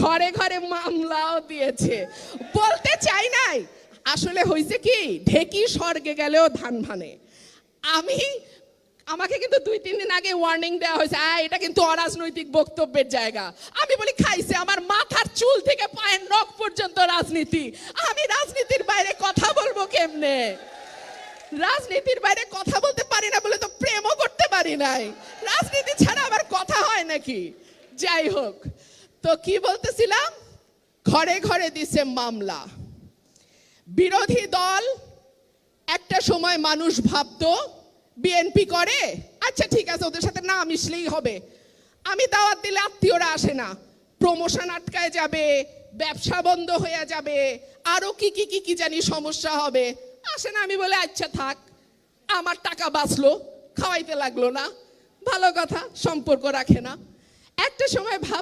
ঘরে ঘরে মামলাও দিয়েছে। বলতে চাই নাই, আসলে হয়েছে কি, ঢেকি স্বর্গে গেলেও ধান ভানে। আমাকে কিন্তু 2-3 দিন আগে ওয়ার্নিং দেওয়া হয়েছে, এটা কিন্তু অরাজনৈতিক বক্তব্যের জায়গা। আমি বলি খাইছে, আমার মাথার চুল থেকে পায়ের নখ পর্যন্ত রাজনীতি। আমি রাজনীতির বাইরে কথা বলবো কেমনে? রাজনীতির বাইরে কথা বলতে পারি না বলে তো প্রেমও করতে পারি নাই। রাজনীতি ছাড়া আবার কথা হয় নাকি? যাই হোক, তো কি বলতেছিলাম, ঘরে ঘরে দিছে মামলা। বিরোধী দল একটা সময় মানুষ ভাবতো বিএনপি করে, আচ্ছা ঠিক আছে ওদের সাথে না মিশলেই হবে, আমি দাওয়াত দিলে আত্মীয়রা আসে না, প্রমোশন আটকায় যাবে, ব্যবসা বন্ধ হয়ে যাবে, আরো কি কি কি কি জানি সমস্যা হবে, আসে না। আমি বলে আচ্ছা থাক, আমার টাকা বাঁচলো, খাওয়াইতে লাগলো না, ভালো কথা, সম্পর্ক রাখে না। একটা সময় ভাব